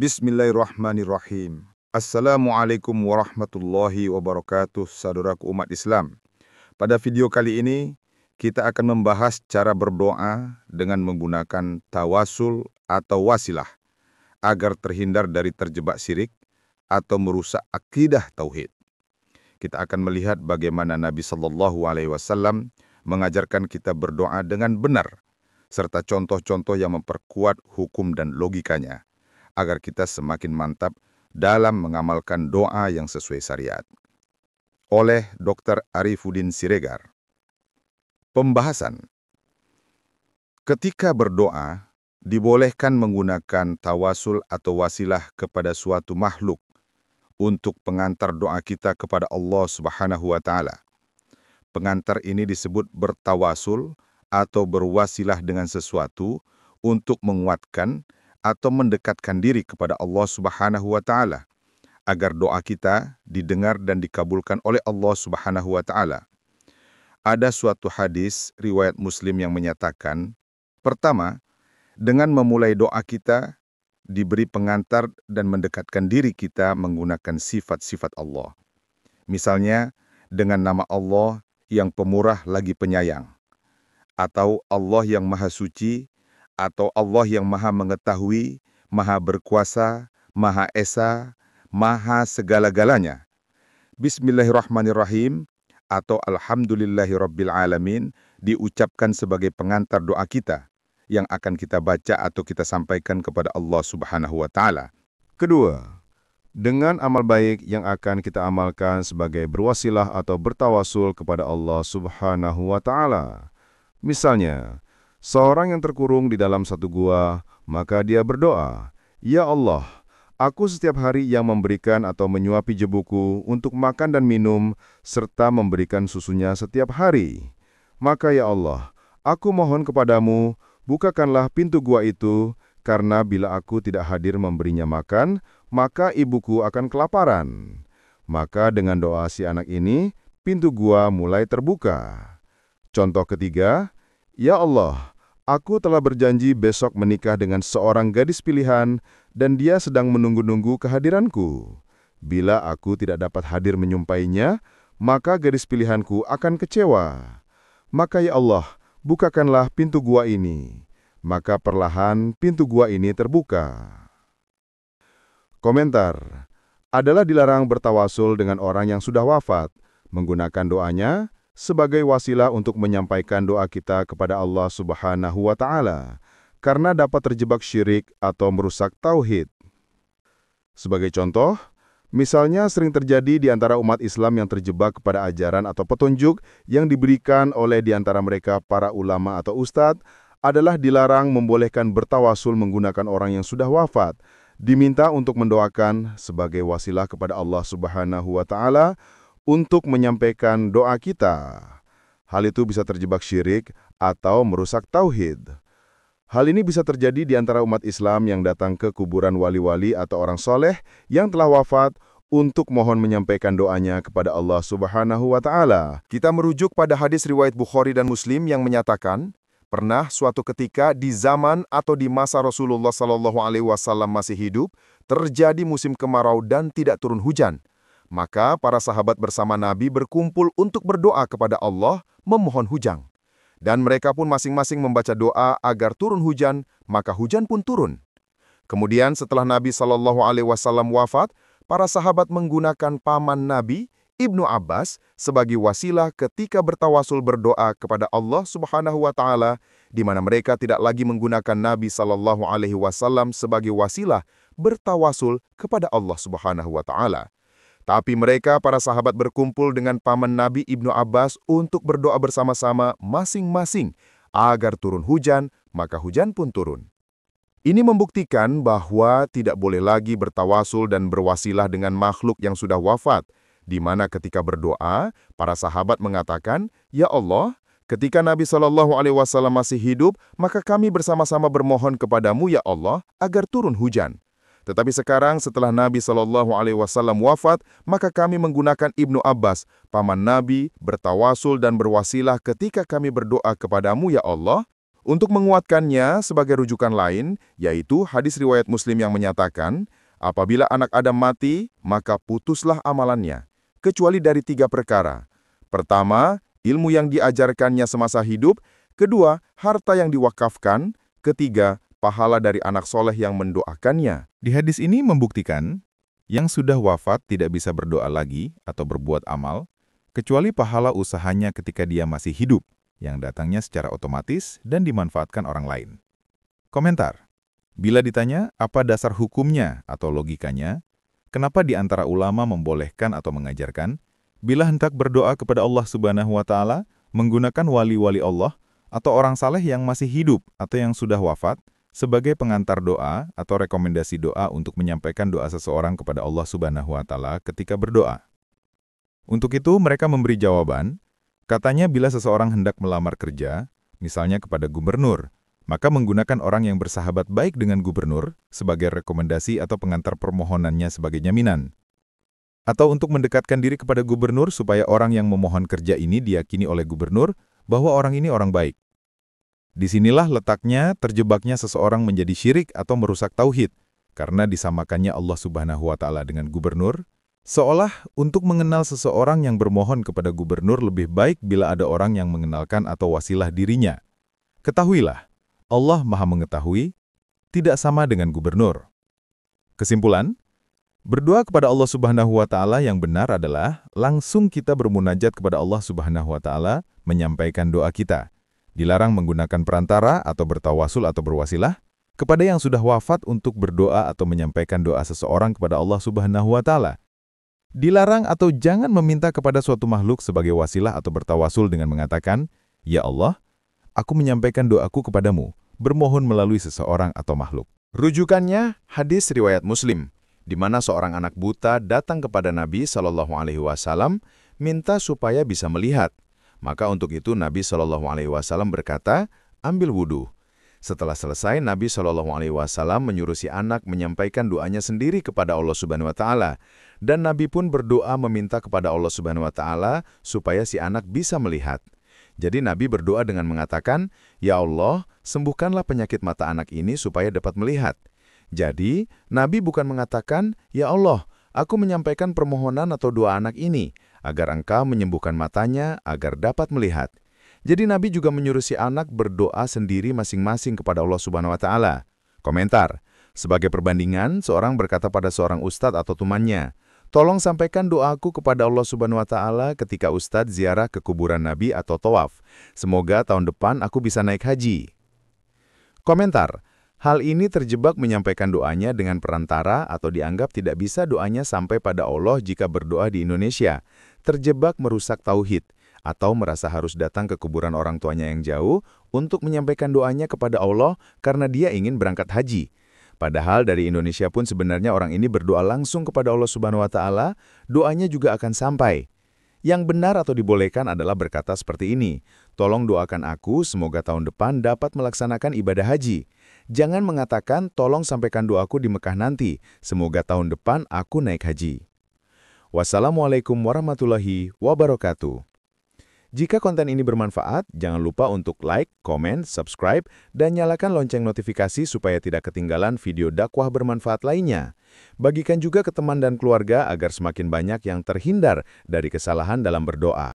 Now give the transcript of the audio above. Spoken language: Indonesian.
Bismillahirrahmanirrahim. Assalamualaikum warahmatullahi wabarakatuh, saudaraku umat Islam. Pada video kali ini, kita akan membahas cara berdoa dengan menggunakan tawasul atau wasilah, agar terhindar dari terjebak syirik atau merusak akidah tauhid. Kita akan melihat bagaimana Nabi SAW mengajarkan kita berdoa dengan benar, serta contoh-contoh yang memperkuat hukum dan logikanya, agar kita semakin mantap dalam mengamalkan doa yang sesuai syariat. Oleh Dr. Arifuddin Siregar. Pembahasan. Ketika berdoa, dibolehkan menggunakan tawasul atau wasilah kepada suatu makhluk untuk pengantar doa kita kepada Allah Subhanahu wa Ta'ala. Pengantar ini disebut bertawasul atau berwasilah dengan sesuatu untuk menguatkan atau mendekatkan diri kepada Allah Subhanahu wa Ta'ala, agar doa kita didengar dan dikabulkan oleh Allah Subhanahu wa Ta'ala. Ada suatu hadis riwayat Muslim yang menyatakan, pertama, dengan memulai doa kita, diberi pengantar dan mendekatkan diri kita menggunakan sifat-sifat Allah. Misalnya, dengan nama Allah yang pemurah lagi penyayang, atau Allah yang maha suci, atau Allah yang maha mengetahui, maha berkuasa, maha esa, maha segala-galanya. Bismillahirrahmanirrahim atau Alhamdulillahirrabbilalamin diucapkan sebagai pengantar doa kita yang akan kita baca atau kita sampaikan kepada Allah Subhanahu wa Ta'ala. Kedua, dengan amal baik yang akan kita amalkan sebagai berwasilah atau bertawasul kepada Allah Subhanahu wa Ta'ala. Misalnya, seorang yang terkurung di dalam satu gua, maka dia berdoa, "Ya Allah, aku setiap hari yang memberikan atau menyuapi jebuku untuk makan dan minum, serta memberikan susunya setiap hari. Maka ya Allah, aku mohon kepadamu, bukakanlah pintu gua itu, karena bila aku tidak hadir memberinya makan, maka ibuku akan kelaparan." Maka dengan doa si anak ini, pintu gua mulai terbuka. Contoh ketiga, "Ya Allah, aku telah berjanji besok menikah dengan seorang gadis pilihan dan dia sedang menunggu-nunggu kehadiranku. Bila aku tidak dapat hadir menyumpainya, maka gadis pilihanku akan kecewa. Maka ya Allah, bukakanlah pintu gua ini." Maka perlahan pintu gua ini terbuka. Komentar. Adalah dilarang bertawasul dengan orang yang sudah wafat, menggunakan doanya sebagai wasilah untuk menyampaikan doa kita kepada Allah Subhanahu wa Ta'ala, karena dapat terjebak syirik atau merusak tauhid. Sebagai contoh, misalnya sering terjadi di antara umat Islam yang terjebak kepada ajaran atau petunjuk yang diberikan oleh di antara mereka para ulama atau ustadz, adalah dilarang membolehkan bertawasul menggunakan orang yang sudah wafat, diminta untuk mendoakan sebagai wasilah kepada Allah Subhanahu wa Ta'ala untuk menyampaikan doa kita. Hal itu bisa terjebak syirik atau merusak tauhid. Hal ini bisa terjadi di antara umat Islam yang datang ke kuburan wali-wali atau orang soleh yang telah wafat untuk mohon menyampaikan doanya kepada Allah Subhanahu wa Ta'ala. Kita merujuk pada hadis riwayat Bukhari dan Muslim yang menyatakan, pernah suatu ketika di zaman atau di masa Rasulullah SAW masih hidup, terjadi musim kemarau dan tidak turun hujan. Maka para sahabat bersama Nabi berkumpul untuk berdoa kepada Allah memohon hujan. Dan mereka pun masing-masing membaca doa agar turun hujan, maka hujan pun turun. Kemudian setelah Nabi SAW wafat, para sahabat menggunakan paman Nabi, Ibnu Abbas, sebagai wasilah ketika bertawasul berdoa kepada Allah Subhanahu wa Ta'ala, di mana mereka tidak lagi menggunakan Nabi SAW sebagai wasilah bertawasul kepada Allah Subhanahu wa Ta'ala. Tapi mereka, para sahabat, berkumpul dengan paman Nabi Ibnu Abbas untuk berdoa bersama-sama masing-masing agar turun hujan, maka hujan pun turun. Ini membuktikan bahwa tidak boleh lagi bertawasul dan berwasilah dengan makhluk yang sudah wafat, di mana ketika berdoa, para sahabat mengatakan, "Ya Allah, ketika Nabi SAW masih hidup, maka kami bersama-sama bermohon kepadamu, ya Allah, agar turun hujan. Tetapi sekarang setelah Nabi SAW wafat, maka kami menggunakan Ibnu Abbas, paman Nabi, bertawasul dan berwasilah ketika kami berdoa kepadamu, ya Allah, Untuk menguatkannya sebagai rujukan lain, yaitu hadis riwayat Muslim yang menyatakan, apabila anak Adam mati, maka putuslah amalannya, kecuali dari 3 perkara. Pertama, ilmu yang diajarkannya semasa hidup. Kedua, harta yang diwakafkan. Ketiga, pahala dari anak soleh yang mendoakannya. Di hadis ini membuktikan, yang sudah wafat tidak bisa berdoa lagi atau berbuat amal, kecuali pahala usahanya ketika dia masih hidup, yang datangnya secara otomatis dan dimanfaatkan orang lain. Komentar. Bila ditanya apa dasar hukumnya atau logikanya, kenapa di antara ulama membolehkan atau mengajarkan, bila hendak berdoa kepada Allah Subhanahu wa Ta'ala, menggunakan wali-wali Allah atau orang saleh yang masih hidup atau yang sudah wafat, sebagai pengantar doa atau rekomendasi doa untuk menyampaikan doa seseorang kepada Allah Subhanahu wa Ta'ala ketika berdoa. Untuk itu, mereka memberi jawaban, katanya bila seseorang hendak melamar kerja, misalnya kepada gubernur, maka menggunakan orang yang bersahabat baik dengan gubernur sebagai rekomendasi atau pengantar permohonannya sebagai jaminan. Atau untuk mendekatkan diri kepada gubernur supaya orang yang memohon kerja ini diyakini oleh gubernur bahwa orang ini orang baik. Disinilah letaknya terjebaknya seseorang menjadi syirik atau merusak tauhid, karena disamakannya Allah Subhanahu wa Ta'ala dengan gubernur, seolah untuk mengenal seseorang yang bermohon kepada gubernur lebih baik bila ada orang yang mengenalkan atau wasilah dirinya. Ketahuilah, Allah Maha Mengetahui, tidak sama dengan gubernur. Kesimpulan, berdoa kepada Allah Subhanahu wa Ta'ala yang benar adalah langsung kita bermunajat kepada Allah Subhanahu wa Ta'ala menyampaikan doa kita. Dilarang menggunakan perantara atau bertawasul atau berwasilah kepada yang sudah wafat untuk berdoa atau menyampaikan doa seseorang kepada Allah Subhanahu wa Ta'ala. Dilarang atau jangan meminta kepada suatu makhluk sebagai wasilah atau bertawasul dengan mengatakan, "Ya Allah, aku menyampaikan doaku kepadamu," bermohon melalui seseorang atau makhluk. Rujukannya hadis riwayat Muslim, di mana seorang anak buta datang kepada Nabi Shallallahu Alaihi Wasallam minta supaya bisa melihat. Maka untuk itu Nabi Shallallahu Alaihi Wasallam berkata, "Ambil wudhu." Setelah selesai, Nabi Shallallahu Alaihi Wasallam menyuruh si anak menyampaikan doanya sendiri kepada Allah Subhanahu Wa Taala, dan Nabi pun berdoa meminta kepada Allah Subhanahu Wa Taala supaya si anak bisa melihat. Jadi Nabi berdoa dengan mengatakan, "Ya Allah, sembuhkanlah penyakit mata anak ini supaya dapat melihat." Jadi Nabi bukan mengatakan, "Ya Allah, aku menyampaikan permohonan atau doa anak ini agar Engkau menyembuhkan matanya agar dapat melihat." Jadi Nabi juga menyuruh si anak berdoa sendiri masing-masing kepada Allah Subhanahu wa Ta'ala. Komentar. Sebagai perbandingan, seorang berkata pada seorang ustadz atau temannya, "Tolong sampaikan doaku kepada Allah Subhanahu wa Ta'ala ketika ustadz ziarah ke kuburan Nabi atau tawaf. Semoga tahun depan aku bisa naik haji." Komentar. Hal ini terjebak menyampaikan doanya dengan perantara atau dianggap tidak bisa doanya sampai pada Allah jika berdoa di Indonesia. Terjebak merusak tauhid, atau merasa harus datang ke kuburan orang tuanya yang jauh untuk menyampaikan doanya kepada Allah karena dia ingin berangkat haji. Padahal dari Indonesia pun sebenarnya orang ini berdoa langsung kepada Allah Subhanahu wa Ta'ala, doanya juga akan sampai. Yang benar atau dibolehkan adalah berkata seperti ini, "Tolong doakan aku semoga tahun depan dapat melaksanakan ibadah haji." Jangan mengatakan, "Tolong sampaikan doaku di Mekah nanti, semoga tahun depan aku naik haji." Wassalamualaikum warahmatullahi wabarakatuh. Jika konten ini bermanfaat, jangan lupa untuk like, komen, subscribe, dan nyalakan lonceng notifikasi supaya tidak ketinggalan video dakwah bermanfaat lainnya. Bagikan juga ke teman dan keluarga agar semakin banyak yang terhindar dari kesalahan dalam berdoa.